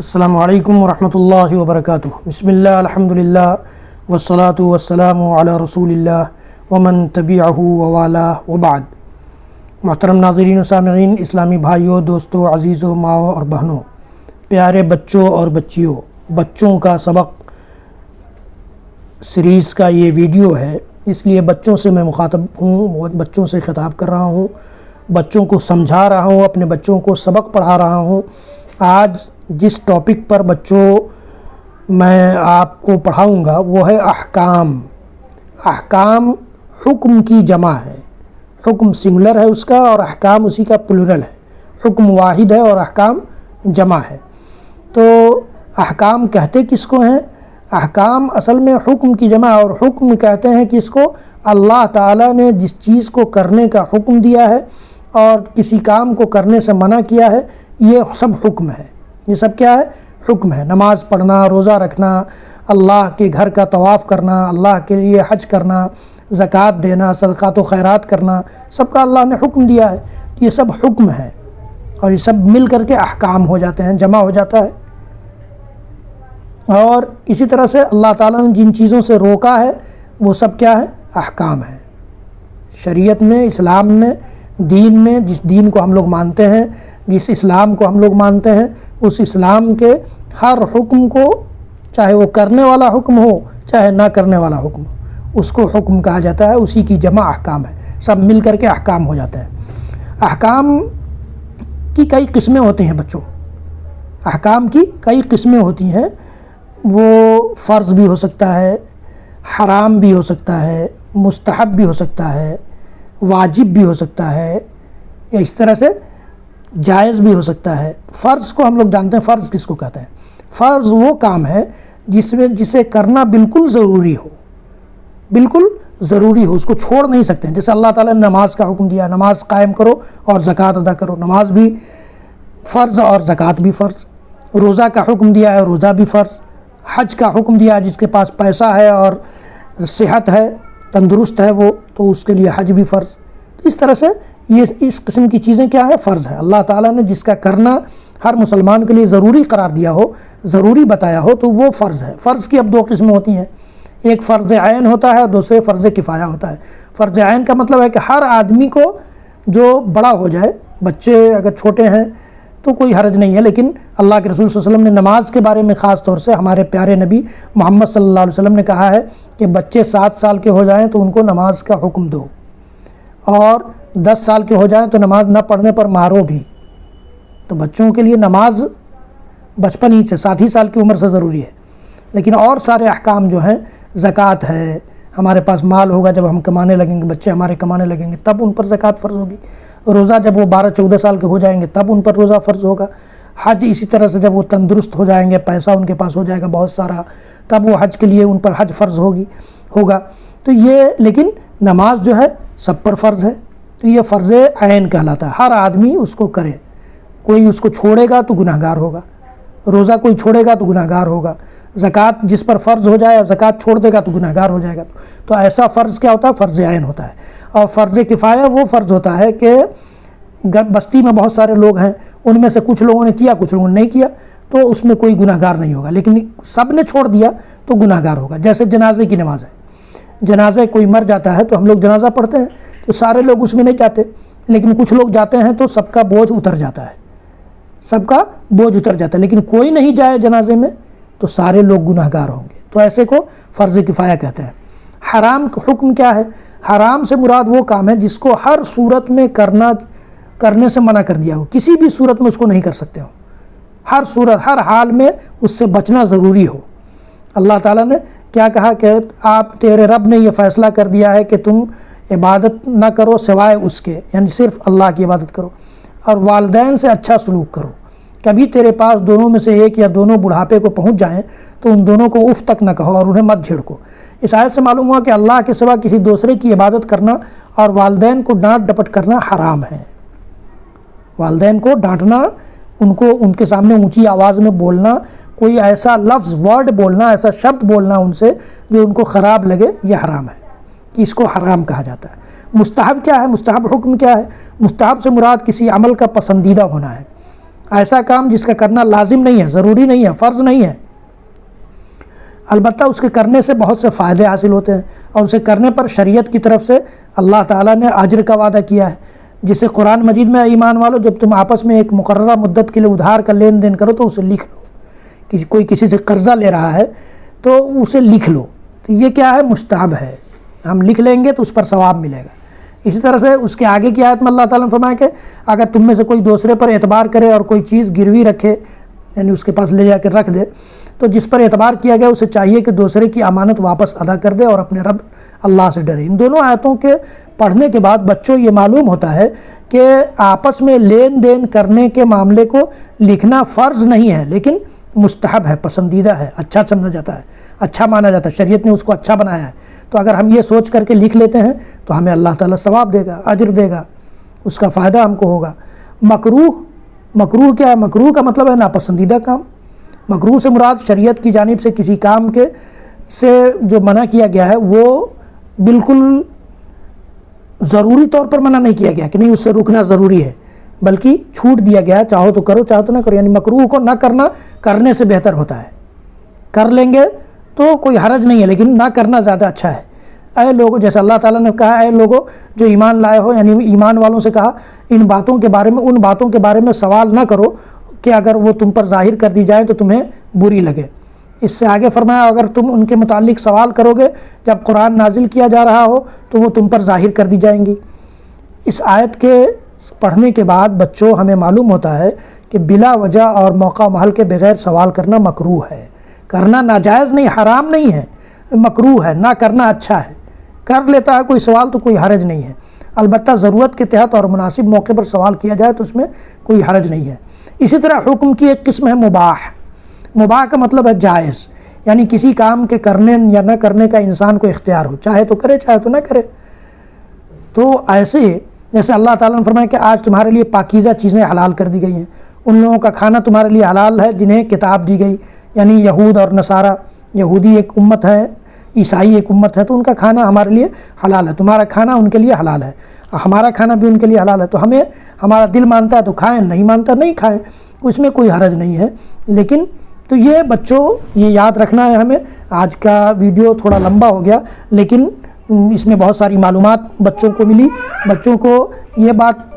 السلام علیکم ورحمۃ اللہ وبرکاتہ۔ بسم اللہ الحمدللہ والصلاة والسلام علی رسول اللہ ومن تبعہ ووالاہ وبعد۔ محترم ناظرین و سامعین، اسلامی بھائیوں، دوستوں، عزیزوں، ماؤں اور بہنوں، پیارے بچوں اور بچیوں، بچوں کا سبق سیریز کا یہ ویڈیو ہے، اس لیے بچوں سے میں مخاطب ہوں، بچوں سے خطاب کر رہا ہوں، بچوں کو سمجھا رہا ہوں، اپنے بچوں کو سبق پڑھا رہا ہوں۔ آج جس ٹاپک پر بچوں میں آپ کو پڑھاؤں گا وہ ہے احکام۔ احکام حکم کی جمع ہے، حکم سنگولر ہے اس کا اور احکام اسی کا پلورل ہے۔ حکم واحد ہے اور احکام جمع ہے۔ تو احکام کہتے کس کو ہیں؟ احکام اصل میں حکم کی جمع، اور حکم کہتے ہیں کس کو؟ اللہ تعالیٰ نے جس چیز کو کرنے کا حکم دیا ہے اور کسی کام کو کرنے سے منع کیا ہے، یہ سب حکم ہے۔ یہ سب کیا ہے؟ حکم ہے۔ نماز پڑھنا، روزہ رکھنا، اللہ کے گھر کا طواف کرنا، اللہ کے لیے حج کرنا، زکوٰۃ دینا، صدقات و خیرات کرنا، سب کا اللہ نے حکم دیا ہے۔ یہ سب حکم ہے اور یہ سب مل کر کے احکام ہو جاتے ہیں، جمع ہو جاتا ہے۔ اور اسی طرح سے اللہ تعالیٰ نے جن چیزوں سے روکا ہے وہ سب کیا ہے؟ احکام ہے۔ شریعت میں، اسلام میں، دین میں، جس دین کو ہم لوگ مانتے ہیں، جس اسلام کو ہم لوگ مانتے ہیں، اس اسلام کے ہر حکم کو، چاہے وہ کرنے والا حکم ہو چاہے نہ کرنے والا حکم ہو، اس کو حکم کہا جاتا ہے، اسی کی جمع احکام ہے۔ سب مل کر کے احکام ہو جاتے ہیں۔ احکام کی کئی قسمیں ہوتی ہیں بچوں، احکام کی کئی قسمیں ہوتی ہیں۔ وہ فرض بھی ہو سکتا ہے، حرام بھی ہو سکتا ہے، مستحب بھی ہو سکتا ہے، واجب بھی ہو سکتا ہے، یا اس طرح سے جائز بھی ہو سکتا ہے۔ فرض کو ہم لوگ جانتے ہیں، فرض کس کو کہتے ہیں؟ فرض وہ کام ہے جسے کرنا بالکل ضروری ہو، بالکل ضروری ہو، اس کو چھوڑ نہیں سکتے ہیں۔ جیسے اللہ تعالیٰ نے نماز کا حکم دیا، نماز قائم کرو اور زکوٰۃ ادا کرو، نماز بھی فرض اور زکوٰۃ بھی فرض۔ روزہ کا حکم دیا ہے، روزہ بھی فرض۔ حج کا حکم دیا ہے، جس کے پاس پیسہ ہے اور صحت ہے، تندرست ہے وہ، تو اس کے لیے حج بھی فرض۔ اس طرح سے یہ اس قسم کی چیزیں کیا ہے؟ فرض ہے۔ اللہ تعالیٰ نے جس کا کرنا ہر مسلمان کے لیے ضروری قرار دیا ہو، ضروری بتایا ہو، تو وہ فرض ہے۔ فرض کی اب دو قسمیں ہوتی ہیں، ایک فرض عین ہوتا ہے اور دوسرے فرض کفایہ ہوتا ہے۔ فرض عین کا مطلب ہے کہ ہر آدمی کو جو بڑا ہو جائے، بچے اگر چھوٹے ہیں تو کوئی حرج نہیں ہے، لیکن اللہ کے رسول صلی اللہ علیہ وسلم نے نماز کے بارے میں خاص طور سے ہمارے پیارے نبی محمد صلی اللہ علیہ وسلم نے کہا ہے کہ بچے 7 سال کے ہو جائیں تو ان کو نماز کا حکم دو، اور 10 سال کے ہو جائیں تو نماز نہ پڑھنے پر مارو بھی۔ تو بچوں کے لیے نماز بچپن ہی سے 7 ہی سال کی عمر سے ضروری ہے۔ لیکن اور سارے احکام جو ہیں، زکوٰۃ ہے، ہمارے پاس مال ہوگا جب ہم کمانے لگیں گے، بچے ہمارے کمانے لگیں گے تب ان پر زکوٰۃ فرض ہوگی۔ روزہ جب وہ 12-14 سال کے ہو جائیں گے تب ان پر روزہ فرض ہوگا۔ حج اسی طرح سے جب وہ تندرست ہو جائیں گے، پیسہ ان کے پاس ہو جائے گا بہت سارا، تب وہ حج کے لیے ان پر حج فرض ہوگا۔ تو یہ، لیکن نماز جو ہے سب پر فرض ہے، تو یہ فرض عین کہلاتا ہے۔ ہر آدمی اس کو کرے، کوئی اس کو چھوڑے گا تو گناہ گار ہوگا، روزہ کوئی چھوڑے گا تو گناہ گار ہوگا، زکوٰۃ جس پر فرض ہو جائے اور زکوٰۃ چھوڑ دے گا تو گناہ گار ہو جائے گا۔ تو ایسا فرض کیا ہوتا ہے؟ فرض عین ہوتا ہے۔ اور فرض کفایہ وہ فرض ہوتا ہے کہ بستی میں بہت سارے لوگ ہیں، ان میں سے کچھ لوگوں نے کیا کچھ لوگوں نے نہیں کیا، تو اس میں کوئی گناہ گار نہیں ہوگا، لیکن سب نے چھوڑ دیا تو گناہ گار ہوگا۔ جیسے جنازے کی نماز ہے، جنازے کوئی مر جاتا ہے تو ہم لوگ جنازہ پڑھتے ہیں، تو سارے لوگ اس میں نہیں جاتے، لیکن کچھ لوگ جاتے ہیں تو سب کا بوجھ اتر جاتا ہے، سب کا بوجھ اتر جاتا ہے۔ لیکن کوئی نہیں جائے جنازے میں تو سارے لوگ گناہ گار ہوں گے، تو ایسے کو فرض کفایہ کہتے ہیں۔ حرام کا حکم کیا ہے؟ حرام سے مراد وہ کام ہے جس کو ہر صورت میں کرنے سے منع کر دیا ہو، کسی بھی صورت میں اس کو نہیں کر سکتے ہو، ہر صورت، ہر حال میں اس سے بچنا ضروری ہو۔ اللہ تعالیٰ نے کیا کہا کہ تیرے رب نے یہ فیصلہ کر دیا ہے کہ تم عبادت نہ کرو سوائے اس کے، یعنی صرف اللہ کی عبادت کرو، اور والدین سے اچھا سلوک کرو۔ کبھی تیرے پاس دونوں میں سے ایک یا دونوں بڑھاپے کو پہنچ جائیں تو ان دونوں کو اف تک نہ کہو اور انہیں مت جھڑکو۔ اس آیت سے معلوم ہوا کہ اللہ کے سوا کسی دوسرے کی عبادت کرنا اور والدین کو ڈانٹ ڈپٹ کرنا حرام ہے۔ والدین کو ڈانٹنا، ان کے سامنے اونچی آواز میں بولنا، کوئی ایسا لفظ، ورڈ بولنا، ایسا شبد بولنا ان سے جو ان کو خراب لگے، یہ حرام ہے، اس کو حرام کہا جاتا ہے۔ مستحب کیا ہے؟ مستحب حکم کیا ہے؟ مستحب سے مراد کسی عمل کا پسندیدہ ہونا ہے۔ ایسا کام جس کا کرنا لازم نہیں ہے، ضروری نہیں ہے، فرض نہیں ہے، البتہ اس کے کرنے سے بہت سے فائدے حاصل ہوتے ہیں، اور اسے کرنے پر شریعت کی طرف سے اللہ تعالیٰ نے اجر کا وعدہ کیا ہے. جسے قرآن مجید میں ایمان والو جب تم آپس میں ایک مقررہ مدت کے لیے ادھار کا لین دین کرو تو اسے لکھ لو. کوئی کسی سے قرضہ لے رہا ہے تو اسے لکھ لو. تو یہ کیا ہے؟ مستحب ہے. ہم لکھ لیں گے تو اس پر ثواب ملے گا. اسی طرح سے اس کے آگے کی آیت میں اللہ تعالیٰ نے فرمایا کہ اگر تم میں سے کوئی دوسرے پر اعتبار کرے اور کوئی چیز گروی رکھے، یعنی اس کے پاس لے جا کے رکھ دے، تو جس پر اعتبار کیا گیا اسے چاہیے کہ دوسرے کی امانت واپس ادا کر دے اور اپنے رب اللہ سے ڈرے. ان دونوں آیتوں کے پڑھنے کے بعد بچوں یہ معلوم ہوتا ہے کہ آپس میں لین دین کرنے کے معاملے کو لکھنا فرض نہیں ہے، لیکن مستحب ہے، پسندیدہ ہے، اچھا سمجھا جاتا ہے، اچھا مانا جاتا ہے، شریعت نے اس کو اچھا بنایا ہے. تو اگر ہم یہ سوچ کر کے لکھ لیتے ہیں تو ہمیں اللہ تعالیٰ ثواب دے گا، اجر دے گا، اس کا فائدہ ہم کو ہوگا. مکروہ کیا ہے؟ مکروہ کا مطلب ہے ناپسندیدہ کام. مکروہ سے مراد شریعت کی جانب سے کسی کام کے سے جو منع کیا گیا ہے وہ بالکل ضروری طور پر منع نہیں کیا گیا کہ نہیں اس سے رکنا ضروری ہے، بلکہ چھوٹ دیا گیا ہے، چاہو تو کرو چاہو تو نہ کرو. یعنی مکروہ کو نہ کرنا کرنے سے بہتر ہوتا ہے. کر لیں گے تو کوئی حرج نہیں ہے، لیکن نہ کرنا زیادہ اچھا ہے. اے لوگوں، جیسے اللہ تعالیٰ نے کہا اے لوگوں جو ایمان لائے ہو، یعنی ایمان والوں سے کہا ان باتوں کے بارے میں، ان باتوں کے بارے میں سوال نہ کرو کہ اگر وہ تم پر ظاہر کر دی جائیں تو تمہیں بری لگے. اس سے آگے فرمایا اگر تم ان کے متعلق سوال کرو گے جب قرآن نازل کیا جا رہا ہو تو وہ تم پر ظاہر کر دی جائیں گی. اس آیت کے پڑھنے کے بعد بچوں ہمیں معلوم ہوتا ہے کہ بلا وجہ اور موقع محل کے بغیر سوال کرنا مکروہ ہے. کرنا ناجائز نہیں، حرام نہیں ہے، مکروہ ہے. نہ کرنا اچھا ہے. کر لیتا ہے کوئی سوال تو کوئی حرج نہیں ہے، البتہ ضرورت کے تحت اور مناسب موقع پر سوال کیا جائے تو اس میں کوئی حرج نہیں ہے. اسی طرح حکم کی ایک قسم ہے مباح. مباح کا مطلب ہے جائز، یعنی کسی کام کے کرنے یا نہ کرنے کا انسان کو اختیار ہو، چاہے تو کرے چاہے تو نہ کرے. تو ایسے جیسے اللہ تعالیٰ نے فرمایا کہ آج تمہارے لیے پاکیزہ چیزیں حلال کر دی گئی ہیں. ان لوگوں کا کھانا تمہارے لیے حلال ہے جنہیں کتاب دی گئی، یعنی یہود اور نصارہ. یہودی ایک امت ہے، عیسائی ایک امت ہے، تو ان کا کھانا ہمارے لیے حلال ہے. تمہارا کھانا ان کے لیے حلال ہے، ہمارا کھانا بھی ان کے لیے حلال ہے. تو ہمیں ہمارا دل مانتا ہے تو کھائیں، نہیں مانتا نہیں کھائیں، اس میں کوئی حرج نہیں ہے. لیکن تو یہ بچوں یہ یاد رکھنا ہے ہمیں. آج کا ویڈیو تھوڑا لمبا ہو گیا لیکن اس میں بہت ساری معلومات بچوں کو ملی. بچوں کو یہ بات